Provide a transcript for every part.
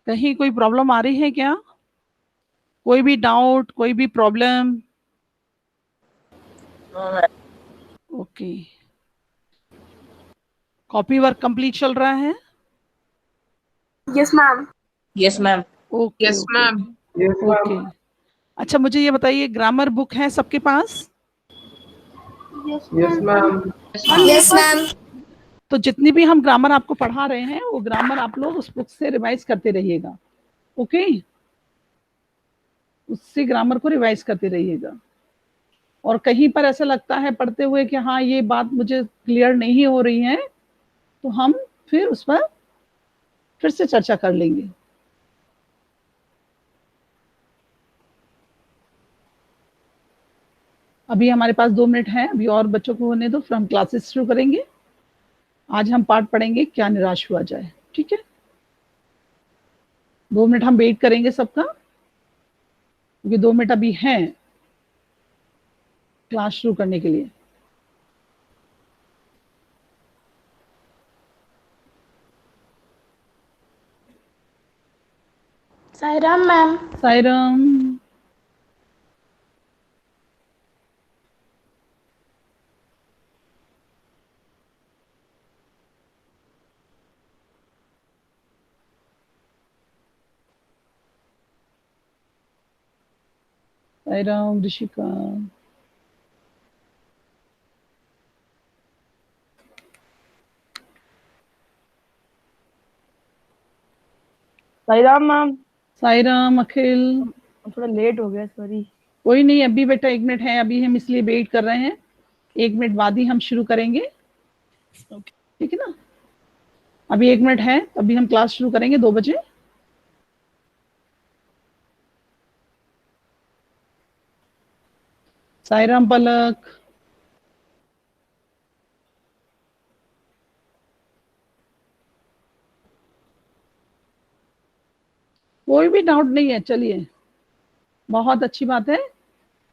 कहीं कोई प्रॉब्लम आ रही है क्या? कोई भी डाउट, कोई भी problem? Okay, copy work complete चल रहा है? Yes ma'am. Yes ma'am. Okay yes okay ma'am. Okay. अच्छा, मुझे ये बताइए, ग्रामर बुक है सबके पास? Yes ma'am. Yes ma'am. तो जितनी भी हम ग्रामर आपको पढ़ा रहे हैं वो ग्रामर आप लोग उस बुक से रिवाइज करते रहिएगा। ओके, उससे ग्रामर को रिवाइज करते रहिएगा। और कहीं पर ऐसा लगता है पढ़ते हुए कि हाँ ये बात मुझे क्लियर नहीं हो रही है, तो हम फिर उस पर फिर से चर्चा कर लेंगे। अभी हमारे पास 2 मिनट है, अभी और बच्चों को होने दो, फिर हम क्लासेस शुरू करेंगे। आज हम पाठ पढ़ेंगे क्या निराश हुआ जाए, ठीक है? 2 मिनट हम वेट करेंगे सबका, क्योंकि 2 मिनट अभी हैं क्लास शुरू करने के लिए। साईराम मैम। साईराम। साईराम ऋषिका। साईराम मैम। साईराम अखिल। थोड़ा लेट हो गया, सॉरी। कोई नहीं, अभी बेटा 1 मिनट है, अभी हम इसलिए वेट कर रहे हैं। 1 मिनट बाद ही हम शुरू करेंगे, ठीक है ना? अभी 1 मिनट है, अभी हम क्लास शुरू करेंगे 2 बजे। साईराम पलक। कोई भी डाउट नहीं है, चलिए बहुत अच्छी बात है।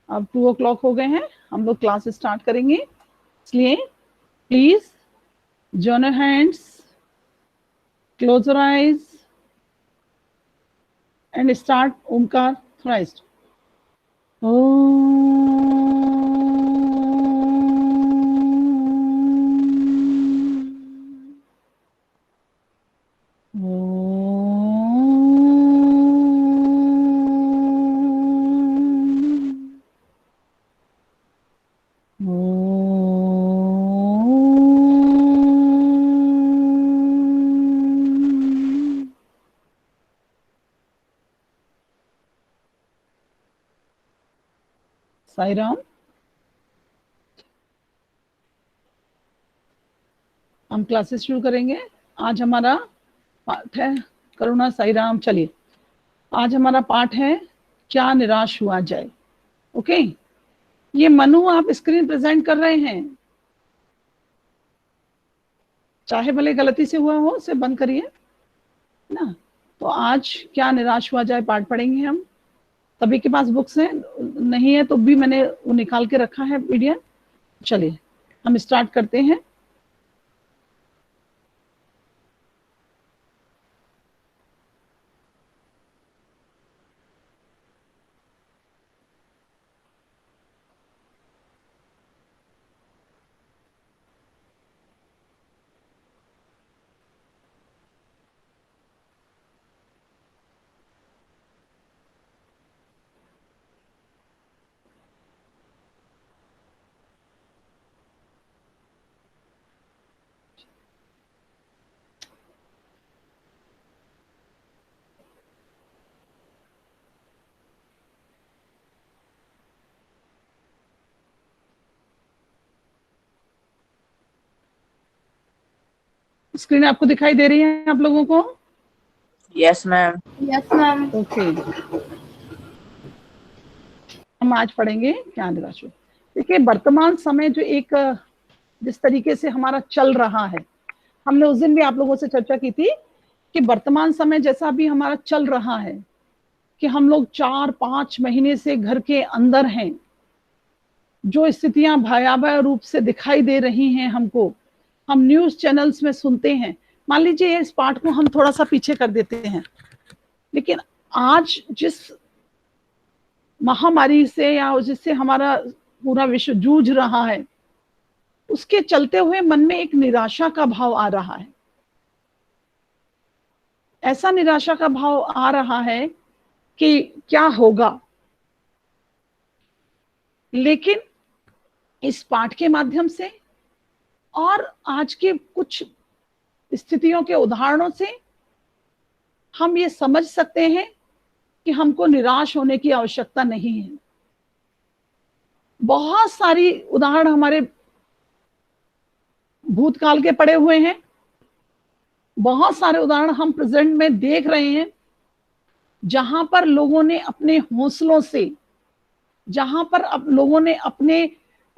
अब 2 o'clock हो गए हैं, हम लोग क्लास स्टार्ट करेंगे, इसलिए please join your hands, close your eyes and start Omkar thrice. Sairam. हम क्लासेस शुरू करेंगे। आज हमारा पाठ है करुणा साईराम। चलिए, आज हमारा पाठ है क्या निराश हुआ जाए। ओके, ये मनु आप स्क्रीन प्रेजेंट कर रहे हैं, चाहे भले गलती से हुआ हो, उसे बंद करिए ना। तो आज क्या निराश हुआ जाए पाठ पढ़ेंगे हम। सभी के पास बुक्स हैं? नहीं है तो भी मैंने वो निकाल के रखा है पीडीएफ। चलिए हम स्टार्ट करते हैं। स्क्रीन आपको दिखाई दे रही है आप लोगों को? Yes ma'am. Yes ma'am. Okay, हम आज पढ़ेंगे क्या निराश हुआ। देखिए, वर्तमान समय जो एक जिस तरीके से हमारा चल रहा है, हमने उस दिन भी आप लोगों से चर्चा की थी कि वर्तमान समय जैसा भी हमारा चल रहा है कि हम लोग 4-5 महीने से घर के अंदर हैं, जो स्थितियां भयावह रूप से दिखाई दे रही हैं हमको, हम न्यूज चैनल्स में सुनते हैं। मान लीजिए इस पार्ट को हम थोड़ा सा पीछे कर देते हैं, लेकिन आज जिस महामारी से या जिससे हमारा पूरा विश्व जूझ रहा है, उसके चलते हुए मन में एक निराशा का भाव आ रहा है। ऐसा निराशा का भाव आ रहा है कि क्या होगा। लेकिन इस पाठ के माध्यम से और आज के कुछ स्थितियों के उदाहरणों से हम ये समझ सकते हैं कि हमको निराश होने की आवश्यकता नहीं है। बहुत सारी उदाहरण हमारे भूतकाल के पड़े हुए हैं, बहुत सारे उदाहरण हम प्रेजेंट में देख रहे हैं, जहां पर लोगों ने अपने हौसलों से, जहां पर लोगों ने अपने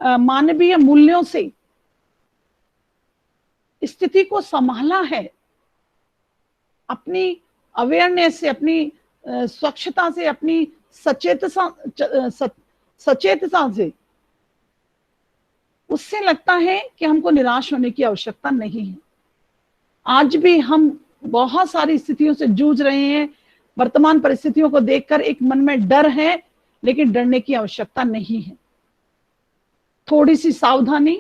मानवीय मूल्यों से स्थिति को संभाला है, अपनी अवेयरनेस से, अपनी स्वच्छता से, अपनी सचेतता से। उससे लगता है कि हमको निराश होने की आवश्यकता नहीं है। आज भी हम बहुत सारी स्थितियों से जूझ रहे हैं। वर्तमान परिस्थितियों को देखकर एक मन में डर है, लेकिन डरने की आवश्यकता नहीं है। थोड़ी सी सावधानी,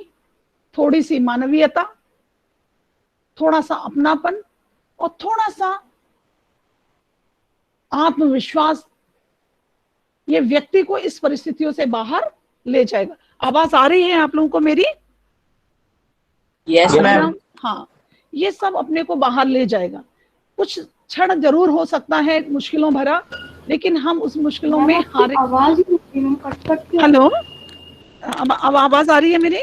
थोड़ी सी मानवीयता, थोड़ा सा अपनापन और थोड़ा सा आत्मविश्वास, ये व्यक्ति को इस परिस्थितियों से बाहर ले जाएगा। आवाज आ रही है आप लोगों को मेरी? Yes ma'am. हाँ, ये सब अपने को बाहर ले जाएगा। कुछ क्षण जरूर हो सकता है मुश्किलों भरा, लेकिन हम उस मुश्किलों में हारे। आवाज कट कट के। हेलो, अब आवाज आ रही है मेरी?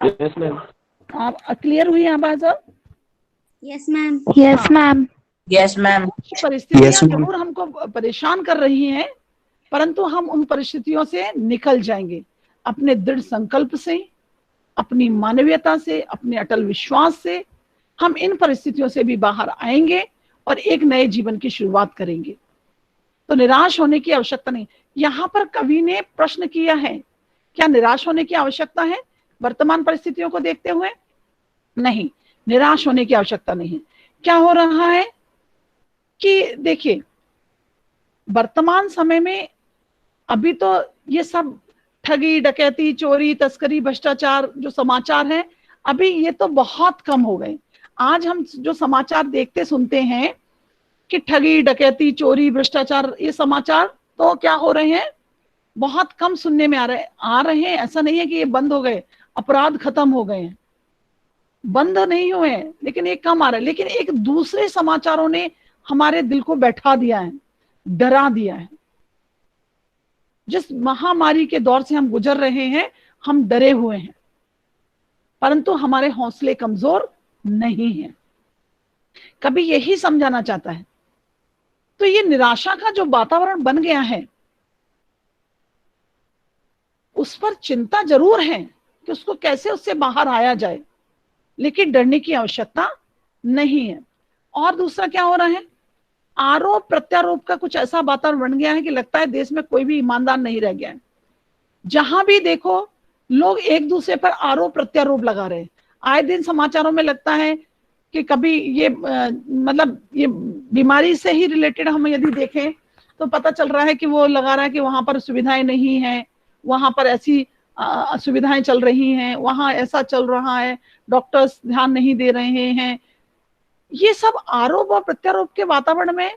Yes ma'am. आप क्लियर हुई आवाज अब? Yes ma'am. Yes ma'am. Yes ma'am. परिस्थितियां जरूर हमको परेशान कर रही हैं, परंतु हम उन परिस्थितियों से निकल जाएंगे अपने दृढ़ संकल्प से, अपनी मानवीयता से, अपने अटल विश्वास से। हम इन परिस्थितियों से भी बाहर आएंगे और एक नए जीवन की शुरुआत करेंगे। तो निराश होने की आवश्यकता नहीं। यहाँ पर कवि ने प्रश्न किया है, क्या निराश होने की आवश्यकता है वर्तमान परिस्थितियों को देखते हुए? नहीं, निराश होने की आवश्यकता नहीं है। क्या हो रहा है कि देखिए, वर्तमान समय में अभी तो ये सब ठगी, डकैती, चोरी, तस्करी, भ्रष्टाचार जो समाचार हैं, अभी ये तो बहुत कम हो गए। आज हम जो समाचार देखते सुनते हैं कि ठगी, डकैती, चोरी, भ्रष्टाचार, ये समाचार तो क्या हो रहे हैं, बहुत कम सुनने में आ रहे हैं। ऐसा नहीं है कि ये बंद हो गए, अपराध खत्म हो गए हैं, बंद नहीं हुए हैं, लेकिन ये कम आ रहा है। लेकिन एक दूसरे समाचारों ने हमारे दिल को बैठा दिया है, डरा दिया है। जिस महामारी के दौर से हम गुजर रहे हैं, हम डरे हुए हैं, परंतु हमारे हौसले कमजोर नहीं हैं। कभी यही समझाना चाहता है। तो ये निराशा का जो वातावरण बन गया है, उस पर चिंता जरूर है कि उसको कैसे उससे बाहर आया जाए, लेकिन डरने की आवश्यकता नहीं है। और दूसरा क्या हो रहा है, आरोप प्रत्यारोप का कुछ ऐसा वातावरण बन गया है कि लगता है देश में कोई भी ईमानदार नहीं रह गया है। जहां भी देखो लोग एक दूसरे पर आरोप प्रत्यारोप लगा रहे हैं। आए दिन समाचारों में लगता है कि कभी ये मतलब ये बीमारी से ही रिलेटेड हम यदि देखें तो पता चल रहा है कि वो लगा रहा है कि वहां पर सुविधाएं नहीं है, वहां पर ऐसी सुविधाएं चल रही हैं, वहां ऐसा चल रहा है, डॉक्टर्स ध्यान नहीं दे रहे हैं। ये सब आरोप और प्रत्यारोप के वातावरण में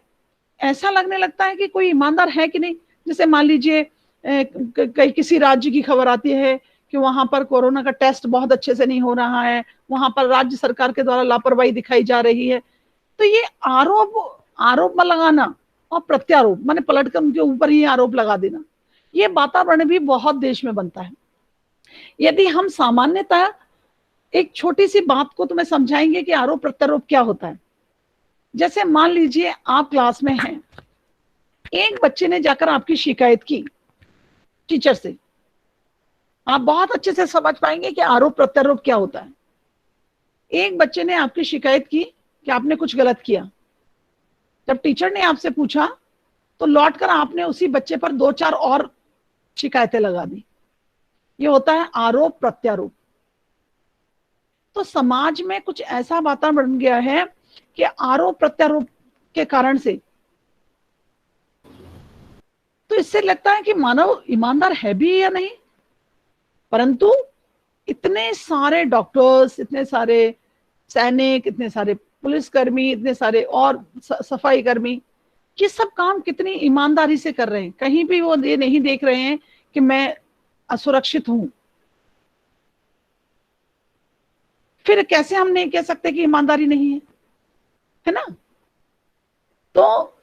ऐसा लगने लगता है कि कोई ईमानदार है कि नहीं। जैसे मान लीजिए कई किसी राज्य की खबर आती है कि वहां पर कोरोना का टेस्ट बहुत अच्छे से नहीं हो रहा है, वहां पर राज्य सरकार के द्वारा लापरवाही दिखाई जा रही है। तो ये आरोप में लगाना और प्रत्यारोप माने पलटकर उनके ऊपर ही आरोप लगा देना, ये वातावरण भी बहुत देश में बनता है। यदि हम सामान्यतः एक छोटी सी बात को तुम्हें समझाएंगे कि आरोप प्रत्यारोप क्या होता है। जैसे मान लीजिए आप क्लास में हैं, एक बच्चे ने जाकर आपकी शिकायत की टीचर से, आप बहुत अच्छे से समझ पाएंगे कि आरोप प्रत्यारोप क्या होता है। एक बच्चे ने आपकी शिकायत की कि आपने कुछ गलत किया। जब टीचर ने आपसे पूछा तो लौटकर आपने उसी बच्चे पर 2-4 और शिकायतें लगा दी। ये होता है आरोप प्रत्यारोप। तो समाज में कुछ ऐसा वातावरण बन गया है कि आरोप प्रत्यारोप के कारण से, तो इससे लगता है कि मानव ईमानदार है भी या नहीं। परंतु इतने सारे डॉक्टर्स, इतने सारे सैनिक, इतने सारे पुलिसकर्मी, इतने सारे और सफाई कर्मी, ये सब काम कितनी ईमानदारी से कर रहे हैं। कहीं भी वो ये नहीं देख रहे हैं कि मैं असुरक्षित हूं। फिर कैसे हम नहीं कह सकते कि ईमानदारी नहीं है ना। तो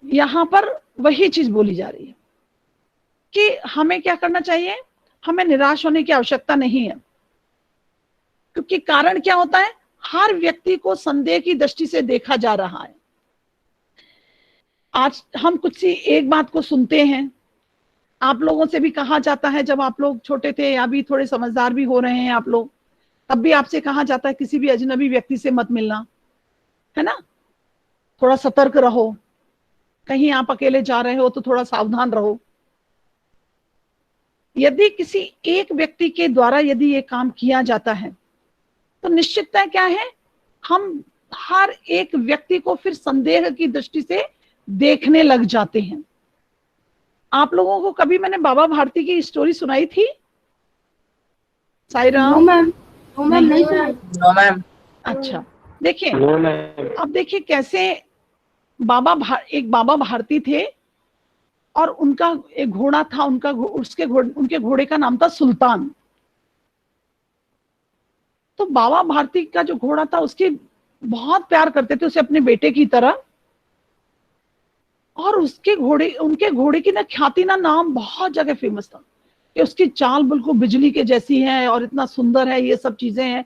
यहां पर वही चीज बोली जा रही है कि हमें क्या करना चाहिए, हमें निराश होने की आवश्यकता नहीं है। क्योंकि कारण क्या होता है, हर व्यक्ति को संदेह की दृष्टि से देखा जा रहा है। आज हम कुछ सी एक बात को सुनते हैं, आप लोगों से भी कहा जाता है, जब आप लोग छोटे थे या भी थोड़े समझदार भी हो रहे हैं आप लोग, तब भी आपसे कहा जाता है किसी भी अजनबी व्यक्ति से मत मिलना, है ना, थोड़ा सतर्क रहो, कहीं आप अकेले जा रहे हो तो थोड़ा सावधान रहो। यदि किसी एक व्यक्ति के द्वारा यदि ये काम किया जाता है तो निश्चितता क्या है, हम हर एक व्यक्ति को फिर संदेह की दृष्टि से देखने लग जाते हैं। आप लोगों को कभी मैंने बाबा भारती की स्टोरी सुनाई थी? Sairam? No ma'am, no ma'am, नहीं सुनाई। No ma'am. अच्छा, देखिए नो मैम। अब देखिए कैसे एक बाबा भारती थे और उनका एक घोड़ा था, उनके घोड़े का नाम था सुल्तान। तो बाबा भारती का जो घोड़ा था उसकी बहुत प्यार करते थे, उसे अपने बेटे की तरह। और उनके घोड़े की ना ख्याति, ना नाम बहुत जगह फेमस था कि उसकी चाल बिल्कुल बिजली के जैसी है और इतना सुंदर है, ये सब चीजें हैं।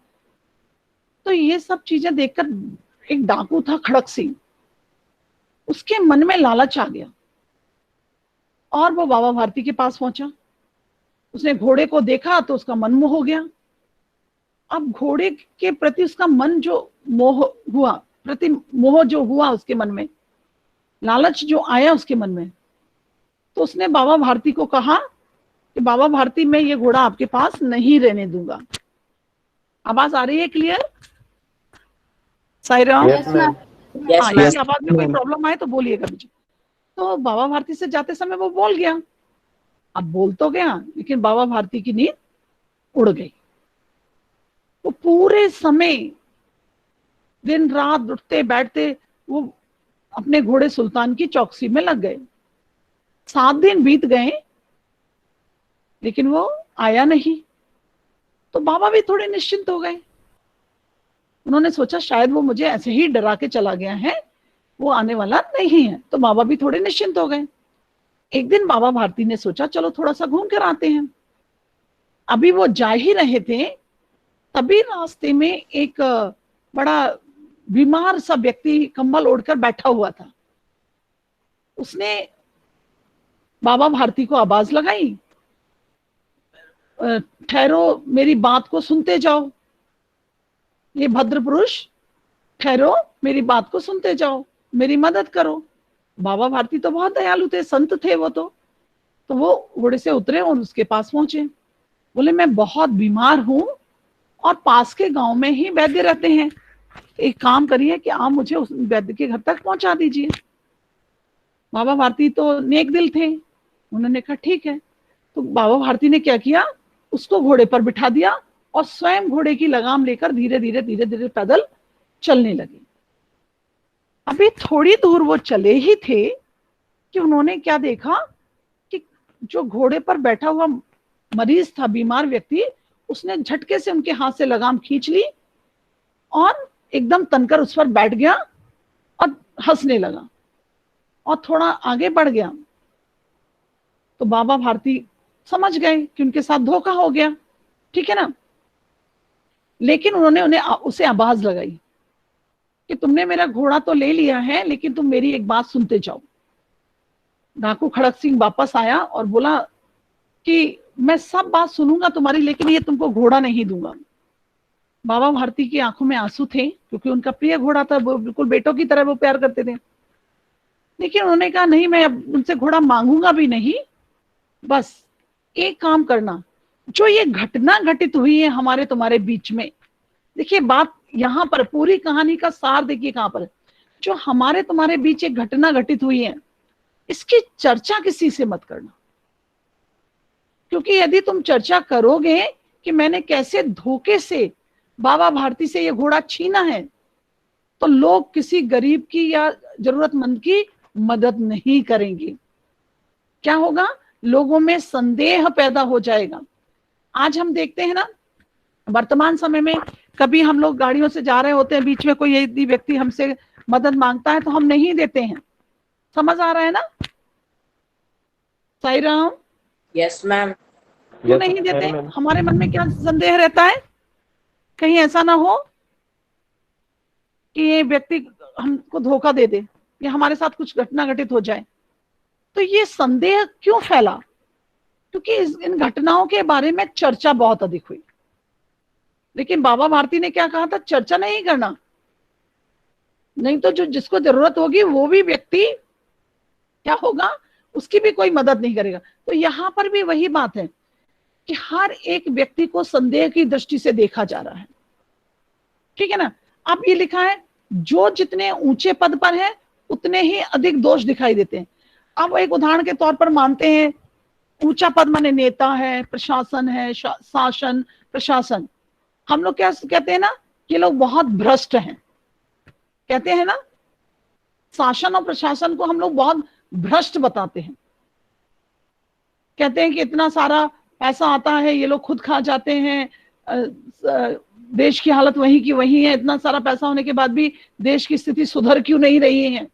तो ये सब चीजें देखकर एक डाकू था खड़क सिंह, उसके मन में लालच आ गया और वो बाबा भारती के पास पहुंचा। उसने घोड़े को देखा तो उसका मन मोह हो गया। अब घोड़े के प्रति उसका मन जो मोह जो हुआ उसके मन में, लालच जो आया उसके मन में, तो उसने बाबा भारती को कहा कि बाबा भारती, मैं ये घोड़ा आपके पास नहीं रहने दूंगा। आवाज आ रही है clear? Sairam? Yes ma'am. Yes ma'am. आवाज में कोई प्रॉब्लम आए तो बोलिएगा मुझे। तो बाबा भारती से जाते समय वो बोल गया। अब बोल तो गया लेकिन बाबा भारती की नींद उड़ गई। वो पूरे समय दिन रात उठते बैठते वो अपने घोड़े सुल्तान की चौकसी में लग गए। 7 दिन बीत गए लेकिन वो आया नहीं। तो बाबा भी थोड़े निश्चिंत हो गए। उन्होंने सोचा शायद वो मुझे ऐसे ही डरा के चला गया है, वो आने वाला नहीं है। तो बाबा भी थोड़े निश्चिंत हो गए। एक दिन बाबा भारती ने सोचा चलो थोड़ा सा घूम कर आते हैं। अभी वो जा ही रहे थे, तभी रास्ते में एक बड़ा बीमार सा व्यक्ति कंबल ओढ़कर बैठा हुआ था। उसने बाबा भारती को आवाज लगाई, ठहरो, मेरी बात को सुनते जाओ। ये भद्र पुरुष, ठहरो, मेरी बात को सुनते जाओ, मेरी मदद करो। बाबा भारती तो बहुत दयालु थे, संत थे वो तो वो घोड़े से उतरे और उसके पास पहुंचे। बोले मैं बहुत बीमार हूं और पास के गांव में ही वैद्य रहते हैं, एक काम करिए कि आप मुझे उस वैद्य के घर तक पहुंचा दीजिए। बाबा भारती तो नेक दिल थे, उन्होंने कहा ठीक है। तो बाबा भारती ने क्या किया, उसको घोड़े पर बिठा दिया और स्वयं घोड़े की लगाम लेकर धीरे धीरे पैदल चलने लगे। अभी थोड़ी दूर वो चले ही थे कि उन्होंने क्या देखा कि जो घोड़े पर बैठा हुआ मरीज था, बीमार व्यक्ति, उसने झटके से उनके हाथ से लगाम खींच ली और एकदम तनकर उस पर बैठ गया और हंसने लगा और थोड़ा आगे बढ़ गया। तो बाबा भारती समझ गए कि उनके साथ धोखा हो गया, ठीक है ना। लेकिन उन्होंने उसे आवाज लगाई कि तुमने मेरा घोड़ा तो ले लिया है लेकिन तुम मेरी एक बात सुनते जाओ। डाकू खड़क सिंह वापस आया और बोला कि मैं सब बात सुनूंगा तुम्हारी, लेकिन ये तुमको घोड़ा नहीं दूंगा। बाबा भारती की आंखों में आंसू थे क्योंकि उनका प्रिय घोड़ा था, वो बिल्कुल बेटों की तरह वो प्यार करते थे। लेकिन उन्होंने कहा नहीं, मैं अब उनसे घोड़ा मांगूंगा भी नहीं। बस एक काम करना, जो ये घटना घटित हुई है हमारे तुम्हारे बीच में, देखिए बात यहाँ पर पूरी कहानी का सार देखिए कहां पर है। जो हमारे तुम्हारे बीच एक घटना घटित हुई है, इसकी चर्चा किसी से मत करना, क्योंकि यदि तुम चर्चा करोगे कि मैंने कैसे धोखे से बाबा भारती से ये घोड़ा छीना है, तो लोग किसी गरीब की या जरूरतमंद की मदद नहीं करेंगे। क्या होगा? लोगों में संदेह पैदा हो जाएगा। आज हम देखते हैं ना, वर्तमान समय में कभी हम लोग गाड़ियों से जा रहे होते हैं, बीच में कोई यदि व्यक्ति हमसे मदद मांगता है तो हम नहीं देते हैं। समझ आ रहा है ना? Sai Ram, Yes, ma'am. क्यों नहीं देते? हमारे मन में क्या संदेह रहता है, कहीं ऐसा ना हो कि ये व्यक्ति हमको धोखा दे दे या हमारे साथ कुछ घटना घटित हो जाए। तो ये संदेह क्यों फैला? क्योंकि इन घटनाओं के बारे में चर्चा बहुत अधिक हुई। लेकिन बाबा भारती ने क्या कहा था? चर्चा नहीं करना, नहीं तो जो जिसको जरूरत होगी वो भी व्यक्ति क्या होगा, उसकी भी कोई मदद नहीं करेगा। तो यहां पर भी वही बात है कि हर एक व्यक्ति को संदेह की दृष्टि से देखा जा रहा है। ठीक है ना? अब ये लिखा है, जो जितने ऊंचे पद पर है उतने ही अधिक दोष दिखाई देते हैं। अब एक उदाहरण के तौर पर मानते हैं ऊंचा पद माने नेता है, प्रशासन है, शासन प्रशासन। हम लोग क्या कहते हैं ना, ये लोग बहुत भ्रष्ट हैं, कहते हैं ना, शासन और प्रशासन को हम लोग बहुत भ्रष्ट बताते हैं। कहते हैं कि इतना सारा पैसा आता है, ये लोग खुद खा जाते हैं, देश की हालत वही की वही है, इतना सारा पैसा होने के बाद भी देश की स्थिति सुधर क्यों नहीं रही है।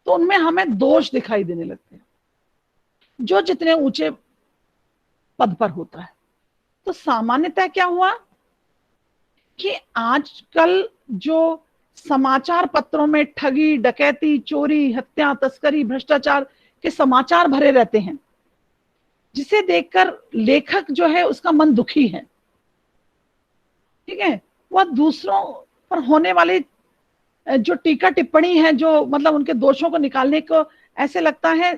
तो उनमें हमें दोष दिखाई देने लगते हैं, जो जितने ऊंचे पद पर होता है। तो सामान्यतः क्या हुआ कि आजकल जो समाचार पत्रों में ठगी, डकैती, चोरी, हत्या, तस्करी, भ्रष्टाचार के समाचार भरे रहते हैं, जिसे देखकर लेखक जो है उसका मन दुखी है। ठीक है? वह दूसरों पर होने वाली जो टीका टिप्पणी है, जो मतलब उनके दोषों को निकालने को ऐसे लगता है,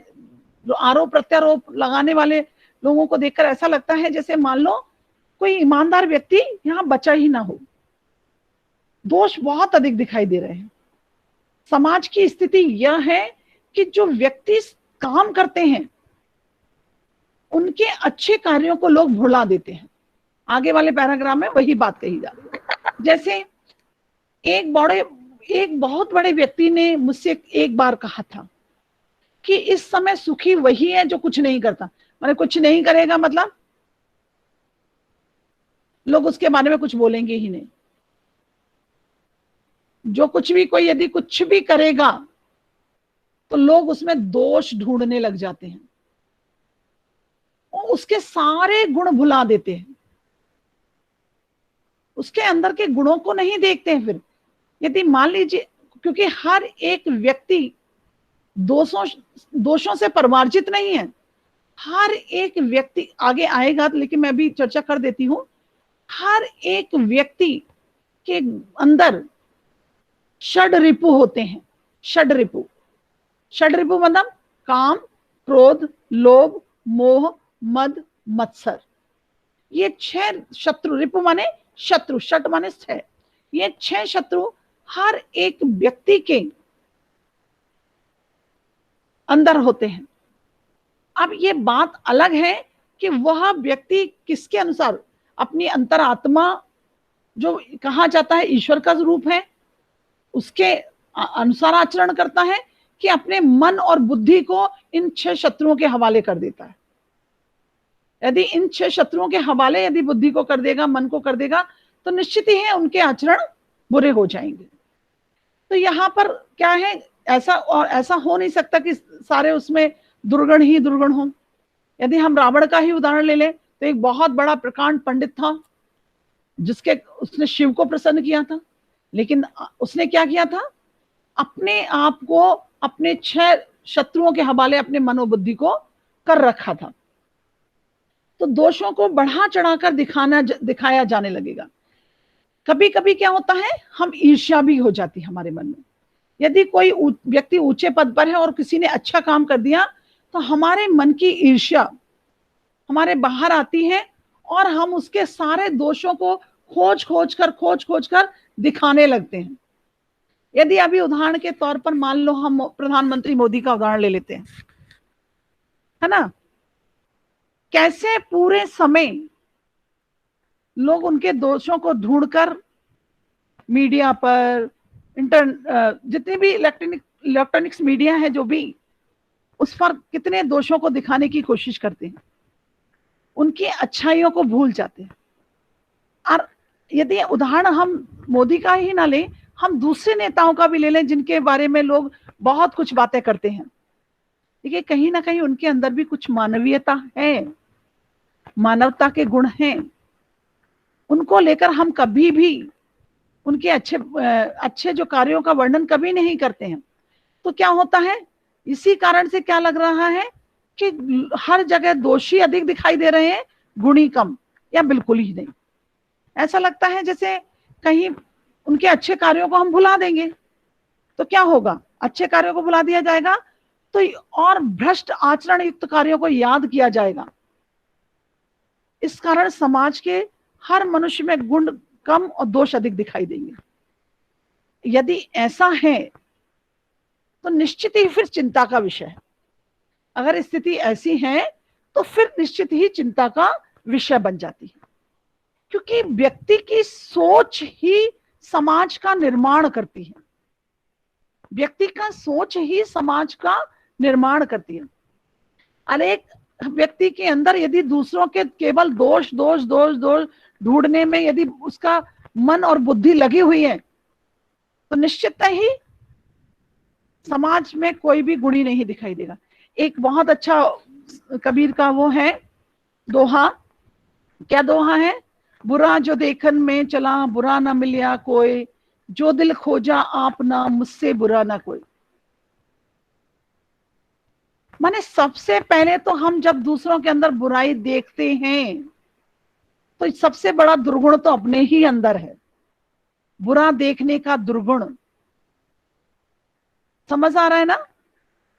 आरोप प्रत्यारोप लगाने वाले लोगों को देखकर ऐसा लगता है जैसे मान लो कोई ईमानदार व्यक्ति यहाँ बचा ही ना हो। दोष बहुत अधिक दिखाई दे रहे हैं। समाज की स्थिति यह है कि जो व्यक्ति काम करते हैं उनके अच्छे कार्यों को लोग भुला देते हैं। आगे वाले पैराग्राफ में वही बात कही जा रही है। जैसे एक बहुत बड़े व्यक्ति ने मुझसे एक बार कहा था कि इस समय सुखी वही है जो कुछ नहीं करता। माने कुछ नहीं करेगा मतलब लोग उसके बारे में कुछ बोलेंगे ही नहीं। जो कुछ भी कोई यदि कुछ भी करेगा तो लोग उसमें दोष ढूंढने लग जाते हैं और उसके सारे गुण भुला देते हैं, उसके अंदर के गुणों को नहीं देखते हैं। फिर यदि मान लीजिए, क्योंकि हर एक व्यक्ति दोषों से परिमार्जित नहीं है, हर एक व्यक्ति आगे आएगा, लेकिन मैं भी चर्चा कर देती हूं। हर एक व्यक्ति के अंदर षड रिपु होते हैं। षड रिपु मतलब काम, क्रोध, लोभ, मोह, मद, मत्सर। ये 6 शत्रु, रिपु माने शत्रु, षट माने 6। ये 6 शत्रु हर एक व्यक्ति के अंदर होते हैं। अब ये बात अलग है कि वह व्यक्ति किसके अनुसार, अपनी अंतरात्मा जो कहा जाता है ईश्वर का रूप है, उसके अनुसार आचरण करता है कि अपने मन और बुद्धि को इन 6 शत्रुओं के हवाले कर देता है। यदि इन 6 शत्रुओं के हवाले यदि बुद्धि को कर देगा, मन को कर देगा, तो निश्चित ही है उनके आचरण बुरे हो जाएंगे। तो यहाँ पर क्या है, ऐसा हो नहीं सकता कि सारे उसमें दुर्गुण ही दुर्गुण हो। यदि हम रावण का ही उदाहरण ले लें तो एक बहुत बड़ा प्रकांड पंडित था, उसने शिव को प्रसन्न किया था, लेकिन उसने क्या किया था, अपने आप को अपने 6 शत्रुओं के हवाले अपने मनोबुद्धि को कर रखा था। तो दोषों को बढ़ा चढ़ाकर दिखाया जाने लगेगा। कभी कभी क्या होता है, हम ईर्ष्या भी हो जाती है हमारे मन में। यदि कोई व्यक्ति ऊंचे पद पर है और किसी ने अच्छा काम कर दिया तो हमारे मन की ईर्ष्या हमारे बाहर आती है और हम उसके सारे दोषों को खोज खोज कर दिखाने लगते हैं। यदि अभी उदाहरण के तौर पर मान लो हम प्रधानमंत्री मोदी का उदाहरण ले लेते हैं, है ना, कैसे पूरे समय लोग उनके दोषों को ढूंढकर मीडिया पर, जितने भी इलेक्ट्रॉनिक्स मीडिया है जो भी, उस पर कितने दोषों को दिखाने की कोशिश करते हैं, उनकी अच्छाइयों को भूल जाते हैं। और यदि उदाहरण हम मोदी का ही ना लें, हम दूसरे नेताओं का भी ले लें जिनके बारे में लोग बहुत कुछ बातें करते हैं, देखिए कहीं ना कहीं उनके अंदर भी कुछ मानवीयता है, मानवता के गुण हैं। उनको लेकर हम कभी भी उनके अच्छे जो कार्यों का वर्णन कभी नहीं करते हैं। तो क्या होता है, इसी कारण से क्या लग रहा है कि हर जगह दोषी अधिक दिखाई दे रहे हैं, गुणी कम या बिल्कुल ही नहीं। ऐसा लगता है जैसे कहीं उनके अच्छे कार्यों को हम भुला देंगे तो क्या होगा, अच्छे कार्यों को भुला दिया जाएगा तो और भ्रष्ट आचरण युक्त कार्यों को याद किया जाएगा। इस कारण समाज के हर मनुष्य में गुण कम और दोष अधिक दिखाई देंगे। यदि ऐसा है तो निश्चित ही फिर चिंता का विषय है। अगर स्थिति ऐसी है तो फिर निश्चित ही चिंता का विषय बन जाती है, क्योंकि व्यक्ति की सोच ही समाज का निर्माण करती है। व्यक्ति का सोच ही समाज का निर्माण करती है। अनेक व्यक्ति के अंदर यदि दूसरों के केवल दोष दोष दोष दोष ढूंढने में यदि उसका मन और बुद्धि लगी हुई है तो निश्चित ही समाज में कोई भी गुणी नहीं दिखाई देगा। एक बहुत अच्छा कबीर का वो है दोहा, क्या दोहा है, बुरा जो देखन में चला बुरा ना मिलिया कोई, जो दिल खोजा आप ना मुझसे बुरा ना कोई। माने सबसे पहले तो हम जब दूसरों के अंदर बुराई देखते हैं तो सबसे बड़ा दुर्गुण तो अपने ही अंदर है, बुरा देखने का दुर्गुण। समझ आ रहा है ना,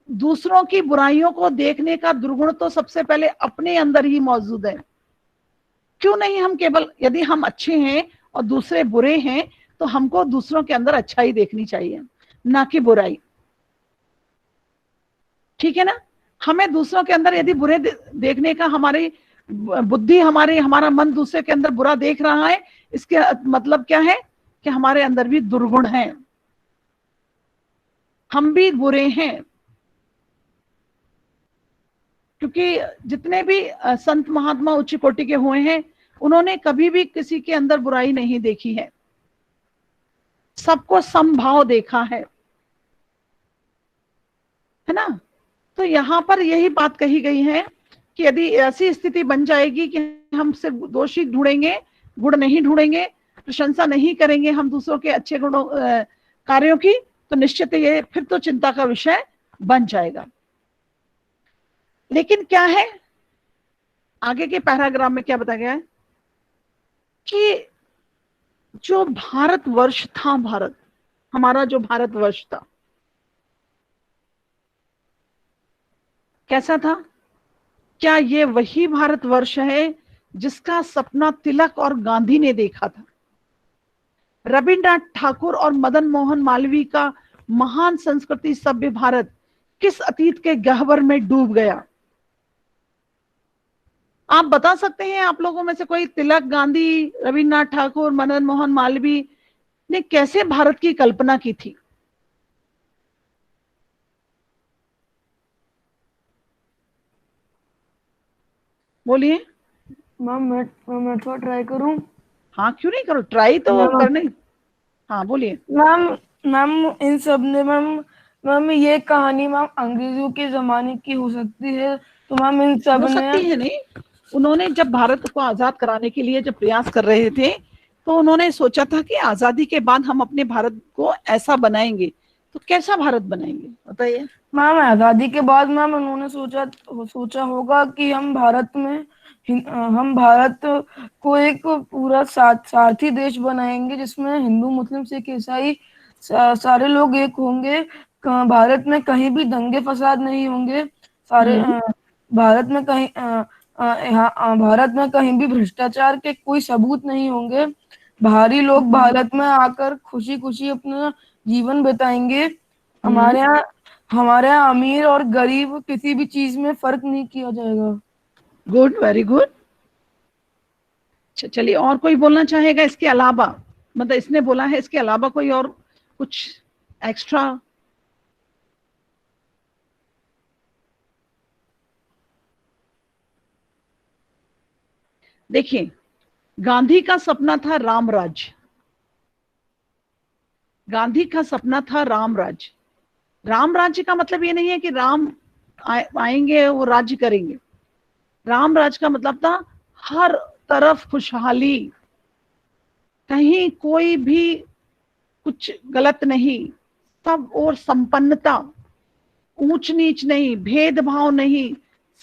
दूसरों की बुराइयों को देखने का दुर्गुण तो सबसे पहले अपने अंदर ही मौजूद है। क्यों नहीं हम केवल, यदि हम अच्छे हैं और दूसरे बुरे हैं तो हमको दूसरों के अंदर अच्छाई देखनी चाहिए, ना कि बुराई। ठीक है ना, हमें दूसरों के अंदर यदि बुरे देखने का, हमारी बुद्धि, हमारा मन दूसरे के अंदर बुरा देख रहा है, इसके मतलब क्या है कि हमारे अंदर भी दुर्गुण है, हम भी बुरे हैं। क्योंकि जितने भी संत महात्मा उच्च कोटि के हुए हैं उन्होंने कभी भी किसी के अंदर बुराई नहीं देखी है, सबको समभाव देखा है ना। तो यहां पर यही बात कही गई है कि यदि ऐसी स्थिति बन जाएगी कि हम सिर्फ दोषी ढूंढेंगे, गुण नहीं ढूंढेंगे, प्रशंसा नहीं करेंगे हम दूसरों के अच्छे गुणों कार्यों की, तो निश्चित ये फिर तो चिंता का विषय बन जाएगा। लेकिन क्या है, आगे के पैराग्राफ में क्या बताया गया है कि जो भारतवर्ष था, हमारा जो भारतवर्ष था कैसा था, क्या ये वही भारतवर्ष है जिसका सपना तिलक और गांधी ने देखा था? रविन्द्रनाथ ठाकुर और मदन मोहन मालवीय का महान संस्कृति सभ्य भारत किस अतीत के गह्वर में डूब गया? आप बता सकते हैं, आप लोगों में से कोई तिलक, गांधी, रविन्द्रनाथ ठाकुर, मदन मोहन मालवीय ने कैसे भारत की कल्पना की थी? बोलिए। मैम मैं थोड़ा ट्राई करूं? हाँ क्यों नहीं, करो ट्राई तो करने। हाँ बोलिए। मैम इन सब ने मैम ये कहानी मैम अंग्रेजों के जमाने की हो सकती है, तो मैम इन सब हो ने सकती है नहीं, उन्होंने जब भारत को आजाद कराने के लिए जब प्रयास कर रहे थे तो उन्होंने सोचा था कि आजादी के बाद हम अपने भारत को ऐसा बनाएंगे। तो कैसा भारत बनाएंगे बताइए? मैम आजादी के बाद मैम उन्होंने सोचा होगा कि हम भारत को एक पूरा सारथी देश बनाएंगे जिसमें हिंदू, मुस्लिम, सिख, ईसाई सारे लोग एक होंगे। भारत में कहीं भी दंगे फसाद नहीं होंगे, सारे भारत में कहीं भी भ्रष्टाचार के कोई सबूत नहीं होंगे। बाहरी लोग भारत में आकर खुशी खुशी अपना जीवन बिताएंगे। हमारे यहाँ अमीर और गरीब किसी भी चीज में फर्क नहीं किया जाएगा। Good, very good. चलिए, और कोई बोलना चाहेगा इसके अलावा? मतलब इसने बोला है, इसके अलावा कोई और कुछ एक्स्ट्रा? देखिए, गांधी का सपना था राम राज्य। गांधी का सपना था राम राज्य। राम राज्य का मतलब ये नहीं है कि राम आएंगे वो राज्य करेंगे। राम राज्य का मतलब था हर तरफ खुशहाली, कहीं कोई भी कुछ गलत नहीं, सब और संपन्नता, ऊंच नीच नहीं, भेदभाव नहीं,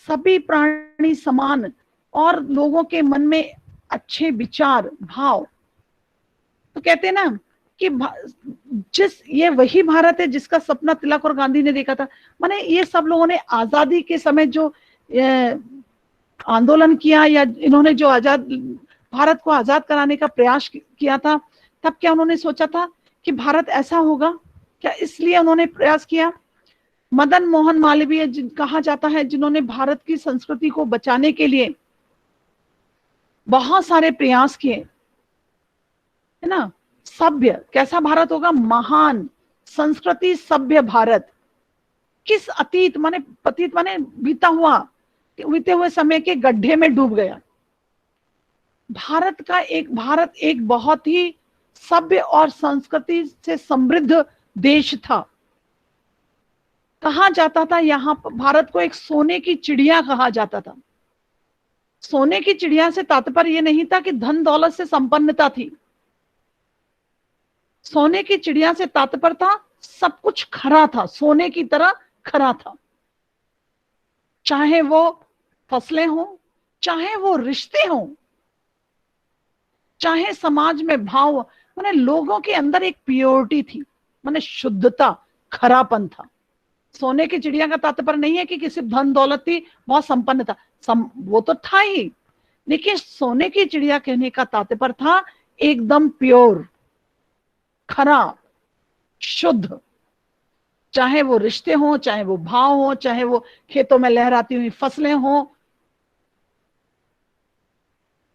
सभी प्राणी समान और लोगों के मन में अच्छे विचार भाव। तो कहते हैं ना कि ये वही भारत है जिसका सपना तिलक और गांधी ने देखा था। माने ये सब लोगों ने आजादी के समय जो आंदोलन किया, या इन्होंने जो भारत को आजाद कराने का प्रयास किया था, तब क्या उन्होंने सोचा था कि भारत ऐसा होगा? क्या इसलिए उन्होंने प्रयास किया? मदन मोहन मालवीय कहा जाता है, जिन्होंने भारत की संस्कृति को बचाने के लिए बहुत सारे प्रयास किए, है ना। सभ्य कैसा भारत होगा? महान संस्कृति सभ्य भारत। किस अतीत माने पतित माने बीते हुए समय के गड्ढे में डूब गया। भारत एक बहुत ही सभ्य और संस्कृति से समृद्ध देश था। कहा जाता था यहाँ भारत को एक सोने की चिड़िया कहा जाता था। सोने की चिड़िया से तात्पर्य ये नहीं था कि धन दौलत से संपन्नता थी। सोने की चिड़िया से तात्पर्य था सब कुछ खरा था, सोने की तरह खरा था। चाहे वो फसलें हो, चाहे वो रिश्ते हो, चाहे समाज में भाव, माने लोगों के अंदर एक प्योरिटी थी, माने शुद्धता, खरापन था। सोने की चिड़िया का तात्पर्य नहीं है कि सिर्फ धन दौलत थी, बहुत संपन्न था, वो तो था ही, लेकिन सोने की चिड़िया कहने का तात्पर्य था एकदम प्योर, खरा, शुद्ध। चाहे वो रिश्ते हो, चाहे वो भाव हो, चाहे वो खेतों में लहराती हुई फसलें हो,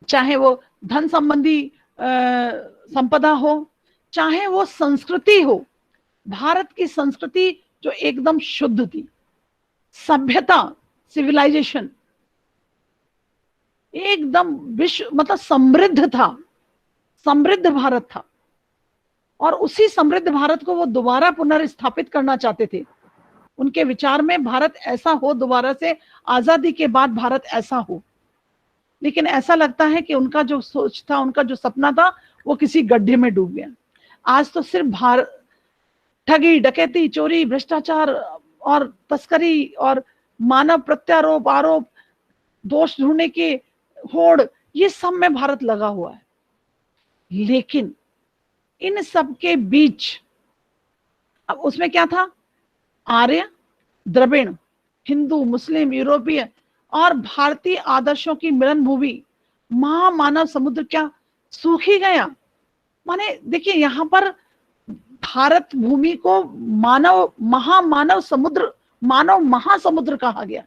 चाहे वो धन संबंधी संपदा हो, चाहे वो संस्कृति हो। भारत की संस्कृति जो एकदम शुद्ध थी, सभ्यता, सिविलाइजेशन एकदम विश्व मतलब समृद्ध था, समृद्ध भारत था। और उसी समृद्ध भारत को वो दोबारा पुनर्स्थापित करना चाहते थे। उनके विचार में भारत ऐसा हो, दोबारा से आजादी के बाद भारत ऐसा हो। लेकिन ऐसा लगता है कि उनका जो सोच था, उनका जो सपना था, वो किसी गड्ढे में डूब गया। आज तो सिर्फ ठगी, डकैती, चोरी, भ्रष्टाचार और तस्करी और मानव प्रत्यारोप, आरोप, दोष ढूंढने के होड़, ये सब में भारत लगा हुआ है। लेकिन इन सब के बीच अब उसमें क्या था? आर्य, द्रविड़, हिंदू, मुस्लिम, यूरोपीय और भारतीय आदर्शों की मिलन भूमि महामानव समुद्र क्या सूख ही गया। माने देखिए, यहाँ पर भारत भूमि को महामानव समुद्र, मानव महासमुद्र कहा गया।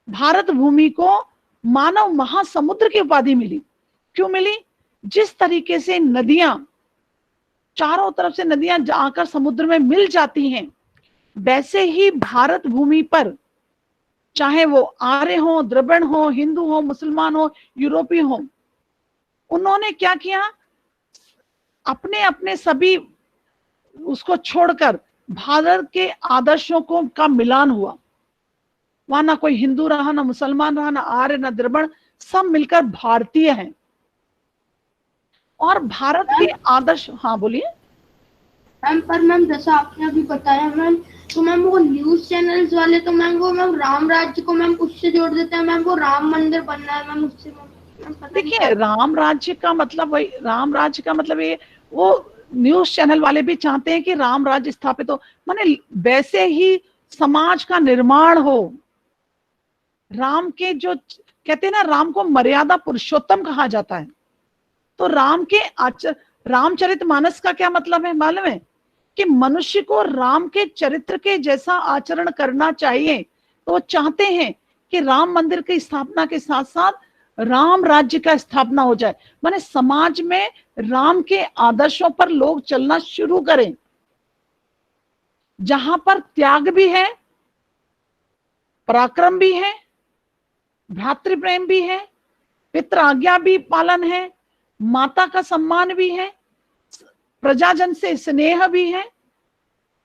भारत भूमि को मानव महासमुद्र की उपाधि मिली। क्यों मिली? जिस तरीके से नदियां, चारों तरफ से नदियां जाकर समुद्र में मिल जाती हैं, वैसे ही भारत भूमि पर चाहे वो आर्य हो, द्रविड़ हो, हिंदू हो, मुसलमान हो, यूरोपीय हो, उन्होंने क्या किया? अपने अपने सभी उसको छोड़कर भारत के आदर्शों का मिलान हुआ। वहां ना कोई हिंदू रहा, ना मुसलमान रहा, ना आर्य, ना द्रविड़, सब मिलकर भारतीय हैं। और भारत के आदर्श, हाँ बोलिए मैम। पर मैम जैसा आपने अभी बताया मैम, तो मैम वो न्यूज चैनल्स वाले तो मैम वो राम राज्य को मैम उससे जोड़ देते हैं मैम, वो राम मंदिर बनना है मैम उससे। देखिए, राम राज्य का मतलब वही, राम राज्य का मतलब ये, वो न्यूज चैनल वाले भी चाहते हैं कि राम राज्य स्थापित हो, माने वैसे ही समाज का निर्माण हो। राम के जो कहते हैं ना, राम को मर्यादा पुरुषोत्तम कहा जाता है। तो रामचरितमानस का क्या मतलब है मालूम है? कि मनुष्य को राम के चरित्र के जैसा आचरण करना चाहिए। तो वो चाहते हैं कि राम मंदिर की स्थापना के साथ साथ राम राज्य का स्थापना हो जाए, माने समाज में राम के आदर्शों पर लोग चलना शुरू करें, जहां पर त्याग भी है, पराक्रम भी है, भ्रातृप्रेम भी है, पितृ आज्ञा भी पालन है, माता का सम्मान भी है, प्रजाजन से स्नेह भी है,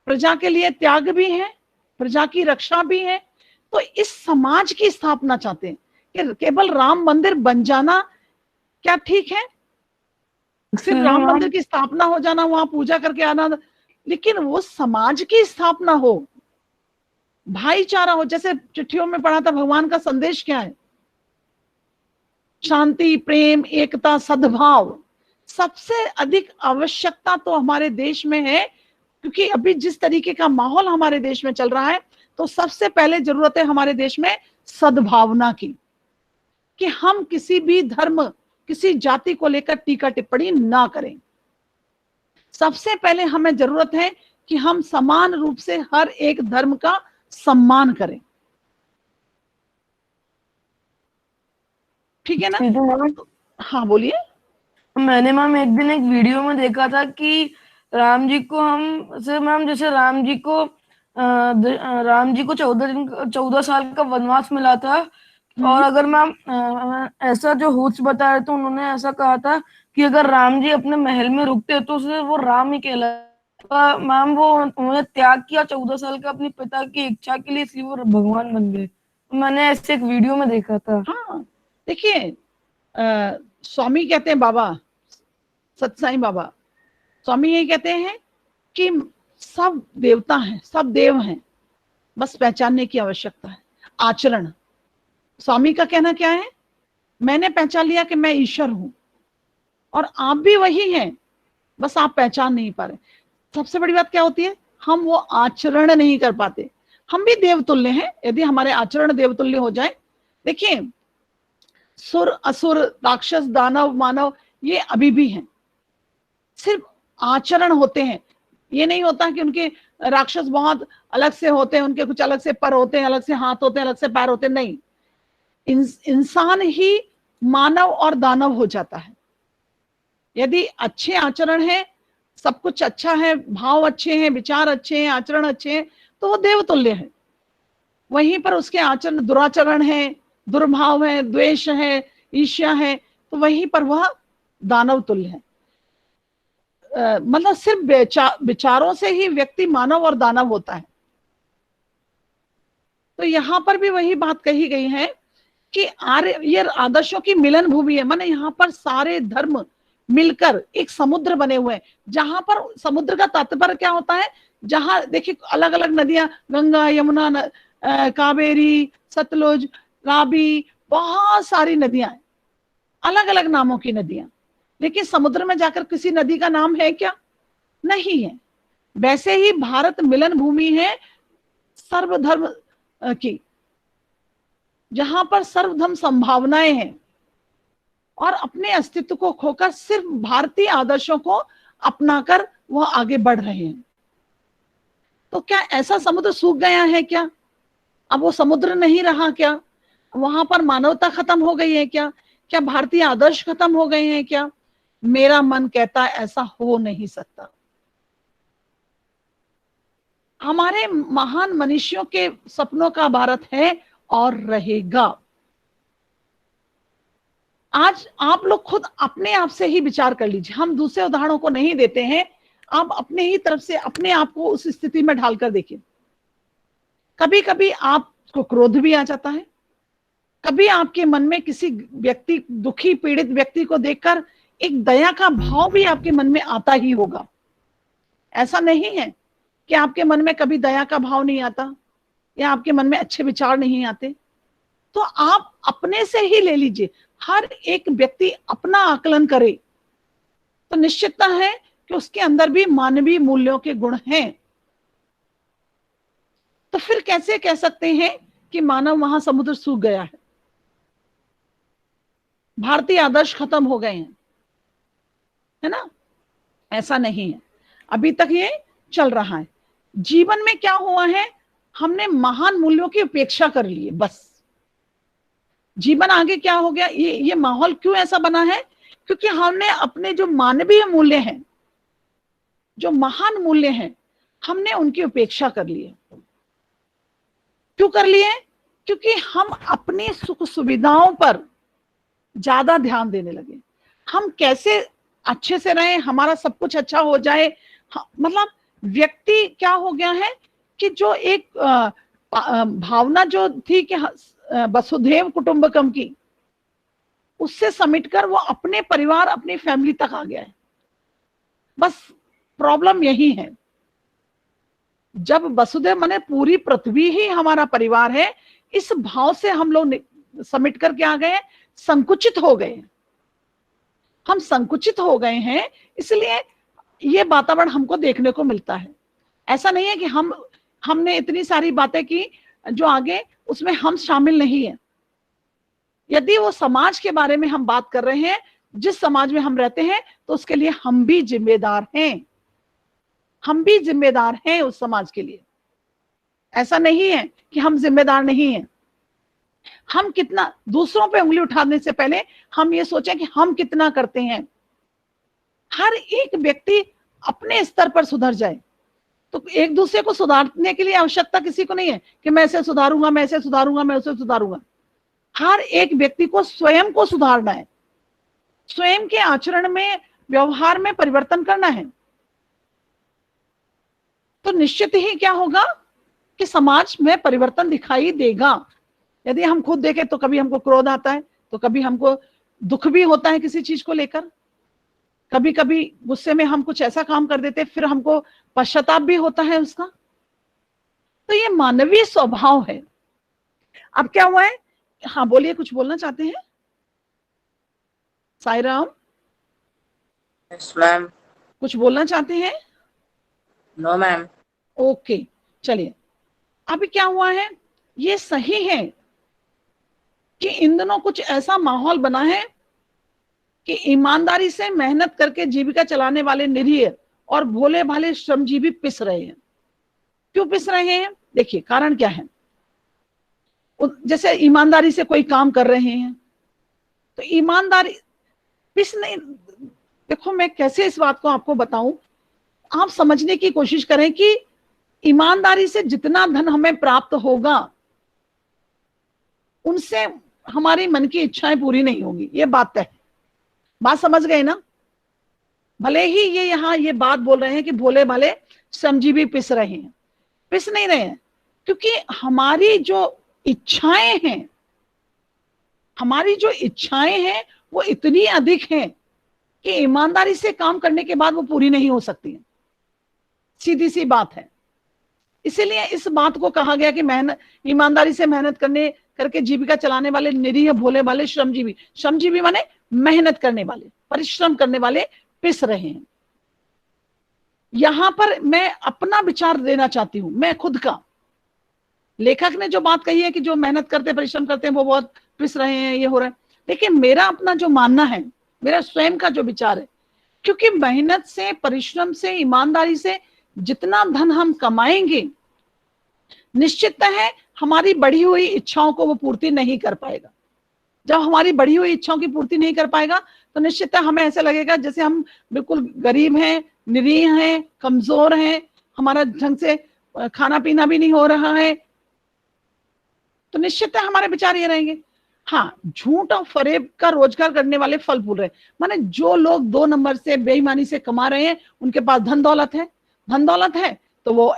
प्रजा के लिए त्याग भी है, प्रजा की रक्षा भी है। तो इस समाज की स्थापना चाहते हैं कि केवल राम मंदिर बन जाना क्या ठीक है? सिर्फ राम मंदिर की स्थापना हो जाना, वहां पूजा करके आना, लेकिन वो समाज की स्थापना हो, भाईचारा हो। जैसे चिट्ठियों में पढ़ा था, भगवान का संदेश क्या है? शांति, प्रेम, एकता, सद्भाव। सबसे अधिक आवश्यकता तो हमारे देश में है, क्योंकि अभी जिस तरीके का माहौल हमारे देश में चल रहा है, तो सबसे पहले जरूरत है हमारे देश में सद्भावना की, कि हम किसी भी धर्म, किसी जाति को लेकर टीका टिप्पणी ना करें। सबसे पहले हमें जरूरत है कि हम समान रूप से हर एक धर्म का सम्मान करें। ठीक है ना? हाँ बोलिए। मैंने मैम एक दिन एक वीडियो में देखा था कि राम जी को हम से मैम, जैसे राम जी को 14 साल का वनवास मिला था, और अगर मैम ऐसा जो होस्ट बता रहे थे, उन्होंने ऐसा कहा था कि अगर राम जी अपने महल में रुकते तो उसे वो राम ही कहलाता। मैम वो उन्होंने त्याग किया 14 साल का अपने पिता की इच्छा के लिए, इसलिए वो भगवान बन गए। मैंने ऐसे एक वीडियो में देखा था। हाँ देखिए, स्वामी कहते हैं, बाबा सत्साई बाबा स्वामी यही कहते हैं कि सब देवता हैं, सब देव हैं, बस पहचानने की आवश्यकता है। आचरण, स्वामी का कहना क्या है? मैंने पहचान लिया कि मैं ईश्वर हूं, और आप भी वही हैं, बस आप पहचान नहीं पा रहे। सबसे बड़ी बात क्या होती है? हम वो आचरण नहीं कर पाते। हम भी देवतुल्य हैं, यदि हमारे आचरण देवतुल्य हो जाए। देखिए, सुर, असुर, राक्षस, दानव, मानव, ये अभी भी हैं, सिर्फ आचरण होते हैं। ये नहीं होता कि उनके राक्षस बहुत अलग से होते हैं, उनके कुछ अलग से पर होते हैं, अलग से हाथ होते हैं, अलग से पैर होते हैं, नहीं। इंसान ही मानव और दानव हो जाता है यदि अच्छे आचरण है, सब कुछ अच्छा है, भाव अच्छे हैं, विचार अच्छे हैं, आचरण अच्छे हैं, तो वो देवतुल्य है। वहीं पर उसके आचरण दुराचरण है, दुर्भाव है, द्वेष है, ईर्ष्या है, तो वहीं पर वह दानव तुल्य है। मतलब सिर्फ विचारों से ही व्यक्ति मानव और दानव होता है। तो यहां पर भी वही बात कही गई है कि ये आदर्शों की मिलन भूमि है। माने यहाँ पर सारे धर्म मिलकर एक समुद्र बने हुए हैं, जहां पर समुद्र का तात्पर्य क्या होता है? जहां देखिए अलग अलग नदियां, गंगा, यमुना, कावेरी, सतलुज, राबी, बहुत सारी नदियां हैं, अलग अलग नामों की नदियां। लेकिन समुद्र में जाकर किसी नदी का नाम है क्या? नहीं है। वैसे ही भारत मिलन भूमि है सर्वधर्म की, जहां पर सर्वधर्म संभावनाएं हैं, और अपने अस्तित्व को खोकर सिर्फ भारतीय आदर्शों को अपनाकर वह आगे बढ़ रहे हैं। तो क्या ऐसा समुद्र सूख गया है क्या? अब वो समुद्र नहीं रहा क्या? वहां पर मानवता खत्म हो गई है क्या? क्या भारतीय आदर्श खत्म हो गए हैं क्या? मेरा मन कहता है ऐसा हो नहीं सकता। हमारे महान मनुष्यों के सपनों का भारत है और रहेगा। आज आप लोग खुद अपने आप से ही विचार कर लीजिए, हम दूसरे उदाहरणों को नहीं देते हैं, आप अपने ही तरफ से अपने आप को उस स्थिति में ढालकर देखिए। कभी कभी आपको क्रोध भी आ जाता है, कभी आपके मन में किसी व्यक्ति, दुखी पीड़ित व्यक्ति को देखकर एक दया का भाव भी आपके मन में आता ही होगा। ऐसा नहीं है कि आपके मन में कभी दया का भाव नहीं आता या आपके मन में अच्छे विचार नहीं आते। तो आप अपने से ही ले लीजिए, हर एक व्यक्ति अपना आकलन करे तो निश्चितता है कि उसके अंदर भी मानवीय मूल्यों के गुण हैं। तो फिर कैसे कह सकते हैं कि मानव महासमुद्र सूख गया है, भारतीय आदर्श खत्म हो गए हैं? है ना? ऐसा नहीं है, अभी तक ये चल रहा है। जीवन में क्या हुआ है, हमने महान मूल्यों की उपेक्षा कर ली है, बस। जीवन आगे क्या हो गया, ये माहौल क्यों ऐसा बना है? क्योंकि हमने अपने जो मानवीय मूल्य हैं, जो महान मूल्य हैं, हमने उनकी उपेक्षा कर ली है। क्यों कर लिए? क्योंकि हम अपनी सुख सुविधाओं पर ज्यादा ध्यान देने लगे। हम कैसे अच्छे से रहें, हमारा सब कुछ अच्छा हो जाए। मतलब व्यक्ति क्या हो गया है कि जो एक भावना जो थी कि वसुधैव कुटुंबकम की, उससे समेटकर वो अपने परिवार, अपनी फैमिली तक आ गया है। बस प्रॉब्लम यही है, जब वसुधैव माने पूरी पृथ्वी ही हमारा परिवार है, इस भाव से हम लोग समेट करके आ गए, संकुचित हो गए। हम संकुचित हो गए हैं, इसलिए ये वातावरण हमको देखने को मिलता है। ऐसा नहीं है कि हमने इतनी सारी बातें की जो आगे उसमें हम शामिल नहीं है। यदि वो समाज के बारे में हम बात कर रहे हैं, जिस समाज में हम रहते हैं, तो उसके लिए हम भी जिम्मेदार हैं। हम भी जिम्मेदार हैं उस समाज के लिए। ऐसा नहीं है कि हम जिम्मेदार नहीं हैं। हम कितना, दूसरों पे उंगली उठाने से पहले हम ये सोचें कि हम कितना करते हैं। हर एक व्यक्ति अपने स्तर पर सुधर जाए, तो एक दूसरे को सुधारने के लिए आवश्यकता किसी को नहीं है कि मैं इसे सुधारूंगा, मैं इसे सुधारूंगा, मैं उसे सुधारूंगा। हर एक व्यक्ति को स्वयं को सुधारना है, स्वयं के आचरण में, व्यवहार में परिवर्तन करना है। तो निश्चित ही क्या होगा कि समाज में परिवर्तन दिखाई देगा। यदि हम खुद देखें तो कभी हमको क्रोध आता है, तो कभी हमको दुख भी होता है किसी चीज को लेकर, कभी कभी गुस्से में हम कुछ ऐसा काम कर देते फिर हमको पश्चाताप भी होता है उसका। तो ये मानवीय स्वभाव है। अब क्या हुआ है, हाँ बोलिए, कुछ बोलना चाहते हैं साईराम? Yes ma'am. कुछ बोलना चाहते हैं? No ma'am. ओके, चलिए। अभी क्या हुआ है, ये सही है कि इन दिनों कुछ ऐसा माहौल बना है कि ईमानदारी से मेहनत करके जीविका चलाने वाले निरीह और भोले भाले श्रमजीवी पिस रहे हैं। क्यों पिस रहे हैं? देखिए कारण क्या है। जैसे ईमानदारी से कोई काम कर रहे हैं तो ईमानदारी पिस नहीं। देखो मैं कैसे इस बात को आपको बताऊं, आप समझने की कोशिश करें कि ईमानदारी से जितना धन हमें प्राप्त होगा, उनसे हमारी मन की इच्छाएं पूरी नहीं होंगी। ये बात तय है। बात समझ गए ना? भले ही ये यहाँ ये बात बोल रहे हैं कि भोले भाले श्रमजीवी पिस रहे हैं, पिस नहीं रहे हैं, क्योंकि हमारी जो इच्छाएं हैं, हमारी जो इच्छाएं हैं वो इतनी अधिक हैं कि ईमानदारी से काम करने के बाद वो पूरी नहीं हो सकती है। सीधी सी बात है। इसीलिए इस बात को कहा गया कि मेहनत, ईमानदारी से मेहनत करके जीविका चलाने वाले निरीह भोले भाले श्रमजीवी, श्रमजीवी माने मेहनत करने वाले, परिश्रम करने वाले पिस रहे हैं। यहां पर मैं अपना विचार देना चाहती हूं, मैं खुद का। लेखक ने जो बात कही है कि जो मेहनत करते परिश्रम करते हैं वो बहुत पिस रहे हैं, ये हो रहा है, लेकिन मेरा अपना जो मानना है, मेरा स्वयं का जो विचार है, क्योंकि मेहनत से, परिश्रम से, ईमानदारी से जितना धन हम कमाएंगे, निश्चित है हमारी बढ़ी हुई इच्छाओं को वो पूर्ति नहीं कर पाएगा। जब हमारी बढ़ी हुई इच्छाओं की पूर्ति नहीं कर पाएगा तो निश्चित है हमें ऐसा लगेगा जैसे हम बिल्कुल गरीब हैं, निरीह हैं, कमजोर हैं, हमारा ढंग से खाना पीना भी नहीं हो रहा है। तो निश्चित है हमारे विचार ये रहेंगे। हाँ, झूठ और फरेब का रोजगार करने वाले फल फूल रहे, माने जो लोग 2 नंबर से बेईमानी से कमा रहे हैं, उनके पास धन दौलत है, धन दौलत है तो वो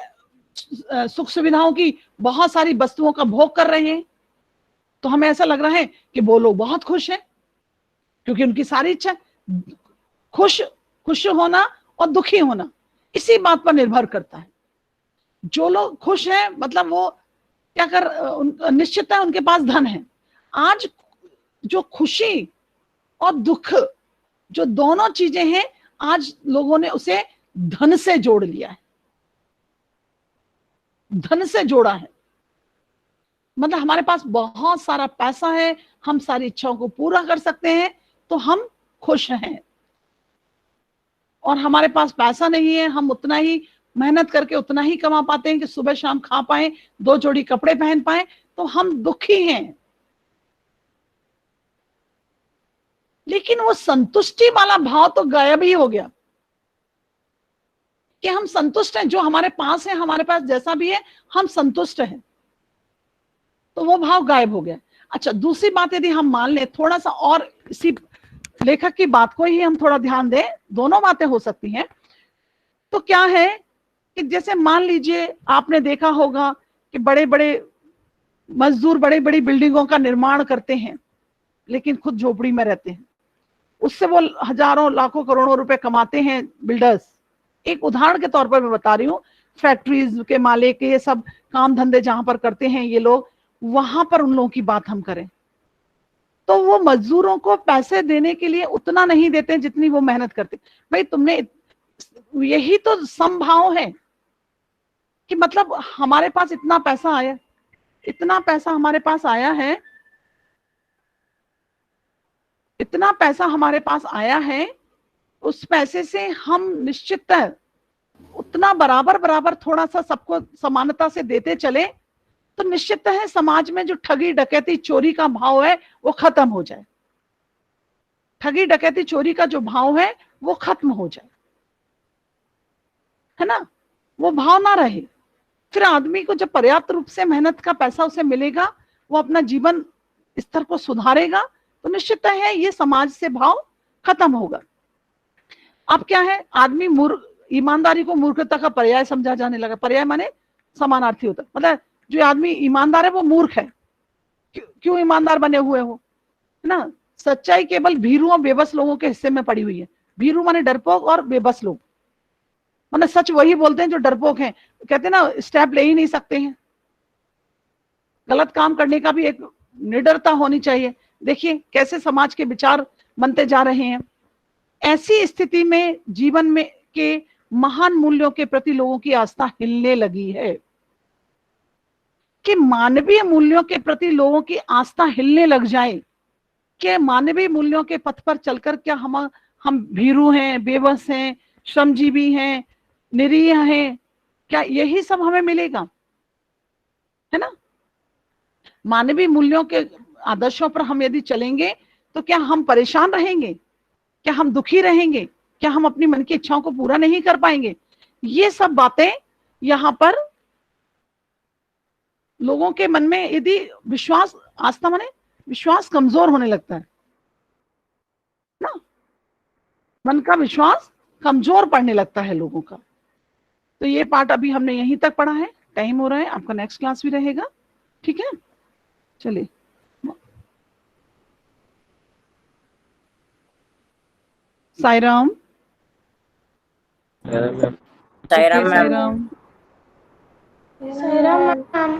सुख सुविधाओं की बहुत सारी वस्तुओं का भोग कर रहे हैं। तो हमें ऐसा लग रहा है कि वो लोग बहुत खुश हैं, क्योंकि उनकी सारी इच्छा, खुश होना और दुखी होना इसी बात पर निर्भर करता है। जो लोग खुश हैं मतलब वो क्या निश्चित है उनके पास धन है। आज जो खुशी और दुख, जो दोनों चीजें हैं, आज लोगों ने उसे धन से जोड़ लिया है, धन से जोड़ा है। मतलब हमारे पास बहुत सारा पैसा है, हम सारी इच्छाओं को पूरा कर सकते हैं, तो हम खुश हैं। और हमारे पास पैसा नहीं है, हम उतना ही मेहनत करके उतना ही कमा पाते हैं कि सुबह शाम खा पाए, 2 जोड़ी कपड़े पहन पाए, तो हम दुखी हैं। लेकिन वो संतुष्टि वाला भाव तो गायब ही हो गया कि हम संतुष्ट हैं, जो हमारे पास है, हमारे पास जैसा भी है हम संतुष्ट हैं, तो वो भाव गायब हो गया। अच्छा, दूसरी बात यदि हम मान लें, थोड़ा सा और इसी लेखक की बात को ही हम थोड़ा ध्यान दें, दोनों बातें हो सकती हैं। तो क्या है कि जैसे मान लीजिए आपने देखा होगा कि बड़े बड़े मजदूर बड़ी बड़ी बिल्डिंगों का निर्माण करते हैं, लेकिन खुद झोपड़ी में रहते हैं, उससे वो हजारों लाखों करोड़ों रुपए कमाते हैं बिल्डर्स। एक उदाहरण के तौर पर मैं बता रही हूँ, फैक्ट्रीज के मालिक, ये सब काम धंधे जहां पर करते हैं ये लोग, वहां पर उन लोगों की बात हम करें तो वो मजदूरों को पैसे देने के लिए उतना नहीं देते जितनी वो मेहनत करते। भाई तुमने, यही तो समभाव है कि मतलब हमारे पास इतना पैसा आया, इतना पैसा हमारे पास आया है, इतना पैसा हमारे पास आया है, उस पैसे से हम निश्चिततः उतना बराबर बराबर थोड़ा सा सबको समानता से देते चले तो निश्चित है समाज में जो ठगी डकैती चोरी का भाव है वो खत्म हो जाए। ठगी डकैती चोरी का जो भाव है वो खत्म हो जाए, है ना, वो भाव ना रहे। फिर आदमी को जब पर्याप्त रूप से मेहनत का पैसा उसे मिलेगा, वो अपना जीवन स्तर को सुधारेगा, तो निश्चित है ये समाज से भाव खत्म होगा। अब क्या है, आदमी ईमानदारी को मूर्खता का पर्याय समझा जाने लगा। पर्याय माने समानार्थी होता, मतलब जो आदमी ईमानदार है वो मूर्ख है। क्यों ईमानदार बने हुए हो, है ना। सच्चाई केवल भीरू और बेबस लोगों के हिस्से में पड़ी हुई है। भीरू माने डरपोक और बेबस लोग, माने सच वही बोलते हैं जो डरपोक हैं। कहते हैं ना, स्टेप ले ही नहीं सकते हैं। गलत काम करने का भी एक निडरता होनी चाहिए। देखिए कैसे समाज के विचार बनते जा रहे हैं। ऐसी स्थिति में जीवन में के महान मूल्यों के प्रति लोगों की आस्था हिलने लगी है कि मानवीय मूल्यों के प्रति लोगों की आस्था हिलने लग जाए कि मानवीय मूल्यों के पथ पर चलकर क्या हम भीरू हैं, बेबस हैं, श्रमजीवी हैं, निरीह हैं, क्या यही सब हमें मिलेगा, है ना। मानवीय मूल्यों के आदर्शों पर हम यदि चलेंगे तो क्या हम परेशान रहेंगे, क्या हम दुखी रहेंगे, क्या हम अपनी मन की इच्छाओं को पूरा नहीं कर पाएंगे। ये सब बातें यहां पर लोगों के मन में यदि विश्वास, आस्था माने विश्वास कमजोर होने लगता है ना, मन का विश्वास कमजोर पड़ने लगता है लोगों का। तो ये पार्ट अभी हमने यहीं तक पढ़ा है, टाइम हो रहा है, आपका नेक्स्ट क्लास भी रहेगा, ठीक है। चलिए, Sairam. Ma'am. Sairam ma'am. Sairam. Sairam ma'am.